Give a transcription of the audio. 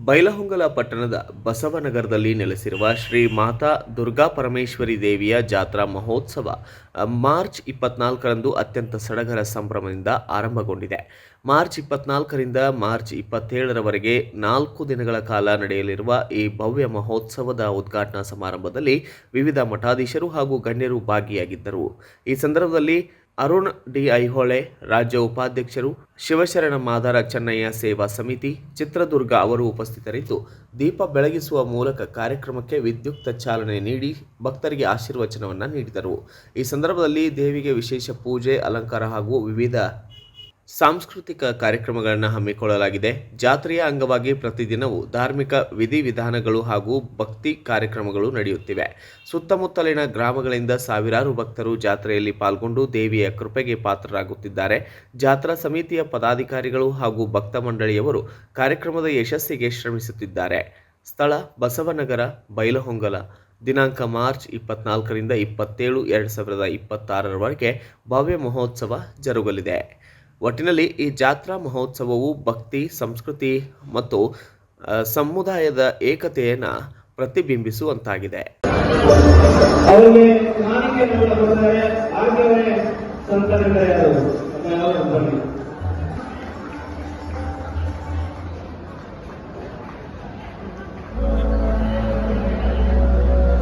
ಬೈಲಹೊಂಗಲ ಪಟ್ಟಣದ ಬಸವನಗರದಲ್ಲಿ ನೆಲೆಸಿರುವ ಶ್ರೀ ಮಾತಾ ದುರ್ಗಾ ಪರಮೇಶ್ವರಿ ದೇವಿಯ ಜಾತ್ರಾ ಮಹೋತ್ಸವ ಮಾರ್ಚ್ 24ರಂದು ಅತ್ಯಂತ ಸಡಗರ ಸಂಭ್ರಮದಿಂದ ಆರಂಭಗೊಂಡಿದೆ. ಮಾರ್ಚ್ 24ರಿಂದ ಮಾರ್ಚ್ 27ರವರೆಗೆ 4 ದಿನಗಳ ಕಾಲ ನಡೆಯಲಿರುವ ಈ ಭವ್ಯ ಮಹೋತ್ಸವದ ಉದ್ಘಾಟನಾ ಸಮಾರಂಭದಲ್ಲಿ ವಿವಿಧ ಮಠಾಧೀಶರು ಹಾಗೂ ಗಣ್ಯರು ಭಾಗಿಯಾಗಿದ್ದರು. ಈ ಸಂದರ್ಭದಲ್ಲಿ ಅರುಣ್ ಡಿ ಐಹೊಳೆ, ರಾಜ್ಯ ಉಪಾಧ್ಯಕ್ಷರು, ಶಿವಶರಣ ಮಾದಾರ ಚೆನ್ನಯ್ಯ ಸೇವಾ ಸಮಿತಿ, ಚಿತ್ರದುರ್ಗ ಅವರು ಉಪಸ್ಥಿತರಿದ್ದು ದೀಪ ಬೆಳಗಿಸುವ ಮೂಲಕ ಕಾರ್ಯಕ್ರಮಕ್ಕೆ ವಿದ್ಯುಕ್ತ ಚಾಲನೆ ನೀಡಿ ಭಕ್ತರಿಗೆ ಆಶೀರ್ವಚನವನ್ನು ನೀಡಿದರು. ಈ ಸಂದರ್ಭದಲ್ಲಿ ದೇವಿಗೆ ವಿಶೇಷ ಪೂಜೆ, ಅಲಂಕಾರ ಹಾಗೂ ವಿವಿಧ ಸಾಂಸ್ಕೃತಿಕ ಕಾರ್ಯಕ್ರಮಗಳನ್ನು ಹಮ್ಮಿಕೊಳ್ಳಲಾಗಿದೆ. ಜಾತ್ರೆಯ ಅಂಗವಾಗಿ ಪ್ರತಿದಿನವೂ ಧಾರ್ಮಿಕ ವಿಧಿವಿಧಾನಗಳು ಹಾಗೂ ಭಕ್ತಿ ಕಾರ್ಯಕ್ರಮಗಳು ನಡೆಯುತ್ತಿವೆ. ಸುತ್ತಮುತ್ತಲಿನ ಗ್ರಾಮಗಳಿಂದ ಸಾವಿರಾರು ಭಕ್ತರು ಜಾತ್ರೆಯಲ್ಲಿ ಪಾಲ್ಗೊಂಡು ದೇವಿಯ ಕೃಪೆಗೆ ಪಾತ್ರರಾಗುತ್ತಿದ್ದಾರೆ. ಜಾತ್ರಾ ಸಮಿತಿಯ ಪದಾಧಿಕಾರಿಗಳು ಹಾಗೂ ಭಕ್ತ ಮಂಡಳಿಯವರು ಕಾರ್ಯಕ್ರಮದ ಯಶಸ್ಸಿಗೆ ಶ್ರಮಿಸುತ್ತಿದ್ದಾರೆ. ಸ್ಥಳ ಬಸವನಗರ, ಬೈಲಹೊಂಗಲ. ದಿನಾಂಕ ಮಾರ್ಚ್ 24ರಿಂದ 27, 2026ರವರೆಗೆ ಭವ್ಯ ಮಹೋತ್ಸವ ಜರುಗಲಿದೆ. ಒಟ್ಟಿನಲ್ಲಿ ಈ ಜಾತ್ರಾ ಮಹೋತ್ಸವವು ಭಕ್ತಿ, ಸಂಸ್ಕೃತಿ ಮತ್ತು ಸಮುದಾಯದ ಏಕತೆಯನ್ನು ಪ್ರತಿಬಿಂಬಿಸುವಂತಾಗಿದೆ. ಅವರಿಗೆ